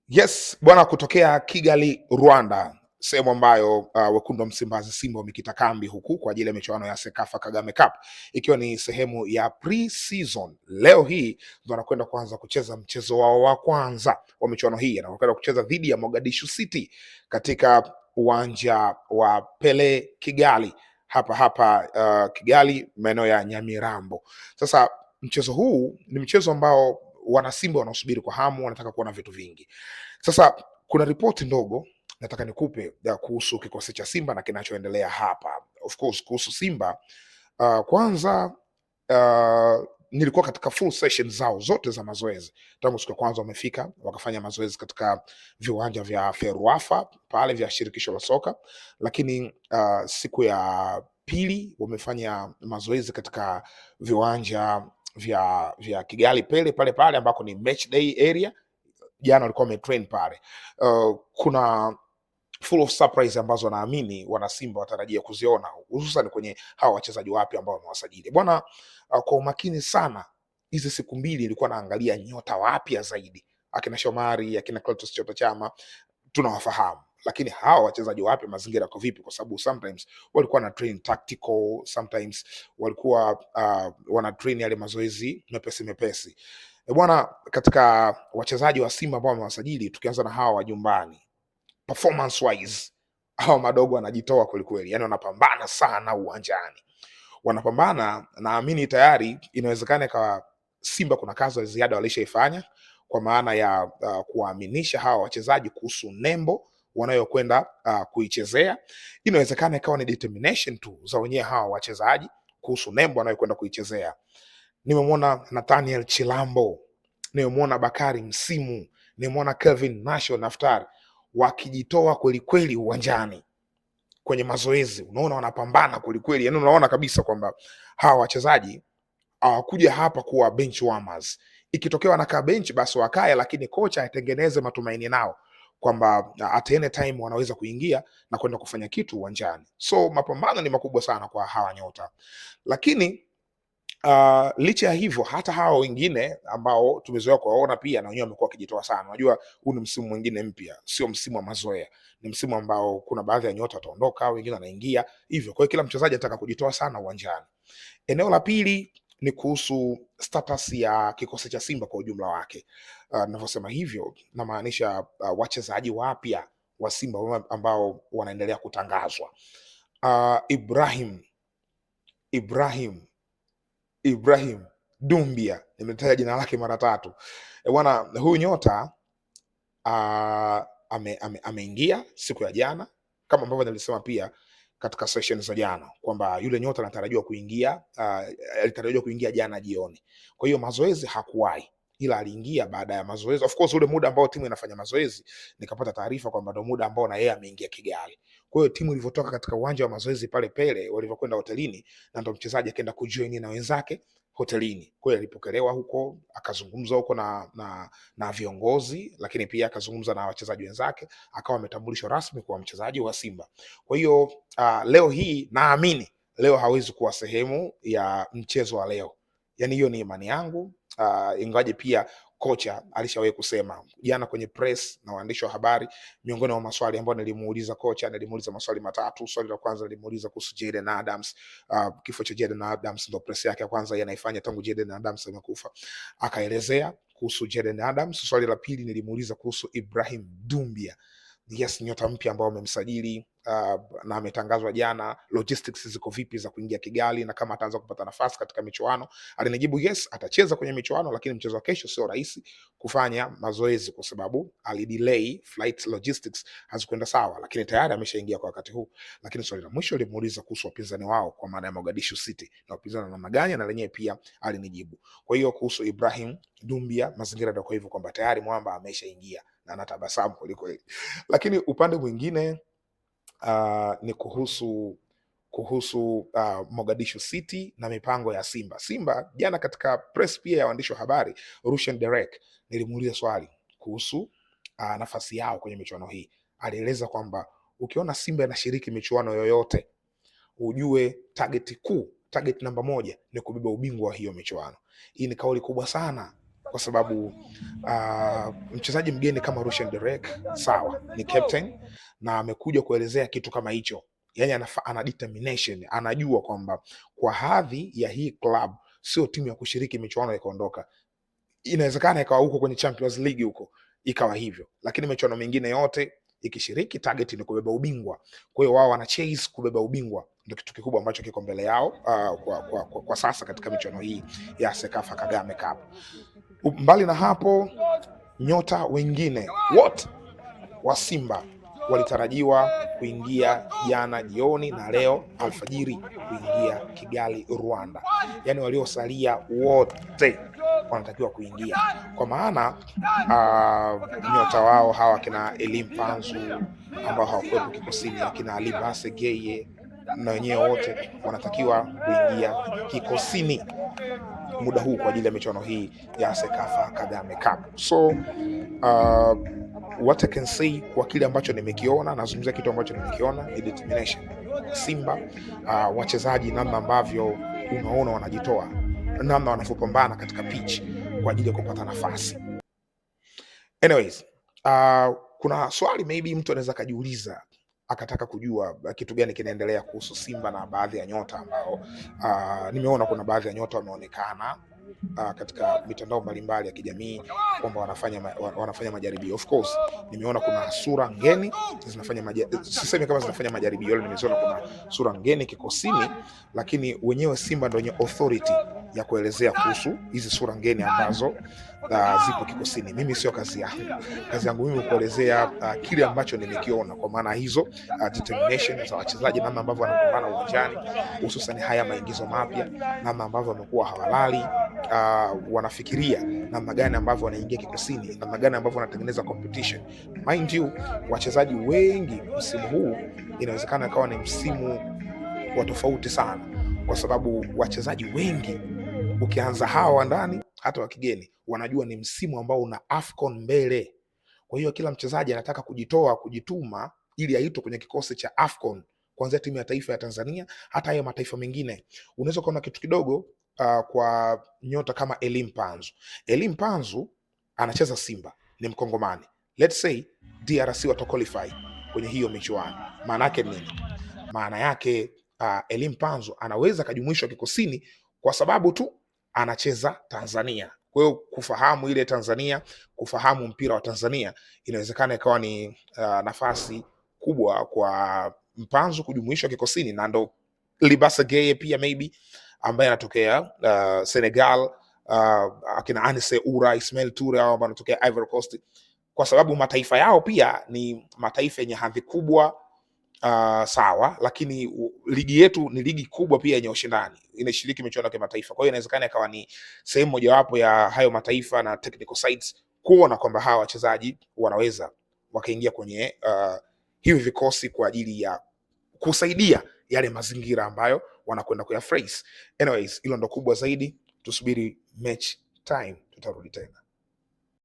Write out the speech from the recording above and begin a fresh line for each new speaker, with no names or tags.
Yes bwana, kutokea Kigali, Rwanda, sehemu ambayo wekundu wa Msimbazi Simba wamekita kambi huku kwa ajili ya michuano ya Sekafa Kagame Cup, ikiwa ni sehemu ya pre-season. Leo hii ndo wanakwenda kuanza kucheza mchezo wao wa kwanza wa michuano hii, wanakwenda kucheza dhidi ya Mogadishu City katika uwanja wa Pele Kigali, hapa Kigali, maeneo ya Nyamirambo. Sasa mchezo huu ni mchezo ambao wanasimba wanaosubiri kwa hamu, wanataka kuona vitu vingi. Sasa kuna ripoti ndogo nataka nikupe kuhusu kikosi cha Simba na kinachoendelea hapa. Of course kuhusu Simba, kwanza nilikuwa katika full session zao zote za mazoezi tangu siku ya kwanza wamefika, wakafanya mazoezi katika viwanja vya Ferwafa pale vya shirikisho la soka, lakini siku ya pili wamefanya mazoezi katika viwanja vya Kigali Pele pale ambako ni match day area. Jana walikuwa wametrain pale. Kuna full of surprise ambazo naamini wana Simba watarajia kuziona, hususan kwenye hawa wachezaji wapya ambao wamewasajili bwana. Kwa umakini sana hizi siku mbili ilikuwa naangalia nyota wapya zaidi, akina Shomari, akina Clatous Chota Chama tunawafahamu, lakini hawa wachezaji wapya mazingira yako vipi? Kwa sababu sometimes walikuwa na train tactical, sometimes walikuwa wana train yale mazoezi mepesi bwana. Katika wachezaji wa Simba ambao wamewasajili, tukianza na hawa wa nyumbani, performance wise hawa madogo wanajitoa kwelikweli, yani wanapambana sana uwanjani, wanapambana. Naamini tayari inawezekana kwa Simba kuna kazi ya ziada walishaifanya, kwa maana ya kuwaaminisha hawa wachezaji kuhusu nembo wanayokwenda kuichezea. Inawezekana ikawa ni determination tu za wenyewe hawa wachezaji kuhusu nembo wanayokwenda kuichezea. Nimemwona Nathaniel Chilambo, nimemwona Bakari Msimu, nimemwona Kelvin Nasho Naftari wakijitoa kwelikweli uwanjani kwenye mazoezi. Unaona wanapambana kwelikweli, yani unaona kabisa kwamba hawa wachezaji hawakuja hapa kuwa bench warmers. Ikitokea wanakaa bench basi wakae, lakini kocha atengeneze matumaini nao kwamba at any time wanaweza kuingia na kwenda kufanya kitu uwanjani. So mapambano ni makubwa sana kwa hawa nyota, lakini licha ya hivyo hata hawa wengine ambao tumezoea kuwaona pia na wenyewe wamekuwa wakijitoa sana. Unajua huu ni msimu mwingine mpya, sio msimu wa mazoea, ni msimu ambao kuna baadhi ya nyota wataondoka, wengine wanaingia hivyo. Kwa hiyo kila mchezaji anataka kujitoa sana uwanjani. Eneo la pili ni kuhusu status ya kikosi cha Simba kwa ujumla wake. Ninavyosema hivyo namaanisha wachezaji wapya wa Simba ambao wanaendelea kutangazwa. Ibrahim Dumbia, nimetaja jina lake mara tatu bwana. Huyu nyota ameingia siku ya jana, kama ambavyo nilisema pia katika session za jana kwamba yule nyota anatarajiwa kuingia, alitarajiwa kuingia jana jioni. Kwa hiyo mazoezi hakuwahi, ila aliingia baada ya mazoezi. Of course ule muda ambao timu inafanya mazoezi nikapata taarifa kwamba ndio muda ambao na yeye ameingia Kigali. Kwa hiyo timu ilivyotoka katika uwanja wa mazoezi pale Pele, walivyokwenda hotelini, na ndio mchezaji akaenda kujoin na wenzake hotelini. Kwa hiyo alipokelewa huko, akazungumza huko na viongozi, lakini pia akazungumza na wachezaji wenzake, akawa ametambulishwa rasmi kuwa mchezaji wa Simba. Kwa hiyo leo hii naamini leo hawezi kuwa sehemu ya mchezo wa leo, yani hiyo ni imani yangu. Ingawaje pia kocha alishawahi kusema jana kwenye press na waandishi wa habari, miongoni mwa maswali ambayo nilimuuliza kocha, nilimuuliza maswali matatu. Swali la kwanza nilimuuliza kuhusu Jayden Adams, kifo cha Jayden Adams ndio press yake ya kwanza yanaifanya tangu Jayden Adams amekufa, akaelezea kuhusu Jayden Adams. Swali la pili nilimuuliza kuhusu Ibrahim Dumbia, yes, nyota mpya ambao wamemsajili na ametangazwa jana, logistics ziko vipi za kuingia Kigali na kama ataanza kupata nafasi katika michuano. Alinijibu yes, atacheza kwenye michuano, lakini mchezo wa kesho sio rahisi kufanya mazoezi kwa sababu alidelay flight, logistics hazikwenda sawa, lakini tayari ameshaingia kwa wakati huu. Lakini swali la mwisho limuuliza kuhusu wapinzani wao kwa maana ya Mogadishu City na wapinzani namna gani, na lenyewe pia alinijibu. Kwa hiyo kuhusu Ibrahim Dumbia mazingira ndio kwa hivyo kwamba tayari mwamba ameshaingia na anatabasamu kweli. Lakini upande mwingine ni kuhusu Mogadishu City na mipango ya Simba. Simba jana katika press pia ya waandishi wa habari, Rushen Derek, nilimuuliza swali kuhusu nafasi yao kwenye michuano hii. Alieleza kwamba ukiona Simba inashiriki michuano yoyote, ujue target namba moja ni kubeba ubingwa wa hiyo michuano. Hii ni kauli kubwa sana kwa sababu mchezaji mgeni kama Rushan Derek sawa, ni captain na amekuja kuelezea kitu kama hicho, yani ana determination, anajua kwamba kwa hadhi ya hii club sio timu ya kushiriki michuano ikaondoka. Inawezekana ikawa huko kwenye Champions League huko ikawa hivyo, lakini michuano mingine yote ikishiriki target ni kubeba ubingwa. Kwa hiyo wao wana chase kubeba ubingwa, ndio kitu kikubwa ambacho kiko mbele yao kwa sasa katika michuano hii ya Sekafa Kagame Cup. Mbali na hapo, nyota wengine wote wa Simba walitarajiwa kuingia jana jioni na leo alfajiri kuingia Kigali, Rwanda. Yaani waliosalia wote wanatakiwa kuingia, kwa maana nyota wao hawa kina Elie Mpanzu ambao hawakuwepo kikosini, akina Alibase Geye na wenyewe wote wanatakiwa kuingia kikosini muda huu kwa ajili ya michuano hii ya Sekafa Kagame Cup. So what I can say kwa kile ambacho nimekiona, nazungumzia kitu ambacho nimekiona, ni determination Simba, wachezaji namna ambavyo unaona wanajitoa, namna wanavyopambana katika pitch kwa ajili ya kupata nafasi. Anyways, kuna swali maybe mtu anaweza kujiuliza akataka kujua kitu gani kinaendelea kuhusu Simba na baadhi ya nyota ambao nimeona kuna baadhi ya nyota wameonekana katika mitandao mbalimbali ya kijamii kwamba wanafanya majaribio. Of course nimeona kuna sura ngeni sisemi kama zinafanya majaribio, nimeona kuna sura ngeni kikosini, lakini wenyewe Simba ndio wenye authority ya kuelezea kuhusu hizi sura ngeni ambazo zipo kikosini. Mimi sio kazi yangu. Kazi yangu mimi kuelezea kile ambacho nimekiona, kwa maana hizo determination za wachezaji, namna ambavyo wanapambana uwanjani, hususan haya maingizo mapya, namna ambavyo wamekuwa hawalali, wanafikiria namna gani ambavyo wanaingia kikosini, namna gani ambavyo wanatengeneza competition. Mind you, wachezaji wengi msimu huu inawezekana ikawa ni msimu wa tofauti sana, kwa sababu wachezaji wengi ukianza hawa wa ndani hata wa kigeni wanajua ni msimu ambao una AFCON mbele. Kwa hiyo kila mchezaji anataka kujitoa, kujituma ili aitwe kwenye kikosi cha AFCON, kuanzia timu ya taifa ya Tanzania hata hayo mataifa mengine. Unaweza kuona kitu kidogo kwa nyota kama Elie Mpanzu. Elie Mpanzu anacheza Simba, ni Mkongomani. Let's say DRC wataqualify kwenye hiyo michuano. Maana yake nini? Maana yake Elie Mpanzu anaweza kujumuishwa kikosini kwa sababu tu anacheza Tanzania. Kwa hiyo kufahamu ile Tanzania, kufahamu mpira wa Tanzania, inawezekana ikawa ni nafasi kubwa kwa Mpanzu kujumuishwa kikosini, na ndo Libasa Geye pia maybe ambaye anatokea Senegal, akina Anise Ura, Ismail Toure ambao wanatokea Ivory Coast, kwa sababu mataifa yao pia ni mataifa yenye hadhi kubwa. Sawa, lakini ligi yetu ni ligi kubwa pia yenye ushindani, inashiriki michuano ya kimataifa. Kwa hiyo inawezekana ikawa ni sehemu mojawapo ya hayo mataifa na technical sites kuona kwamba hawa wachezaji wanaweza wakaingia kwenye hivi vikosi kwa ajili ya kusaidia yale mazingira ambayo wanakwenda kuyaface. Anyways, hilo ndo kubwa zaidi, tusubiri match time, tutarudi tena.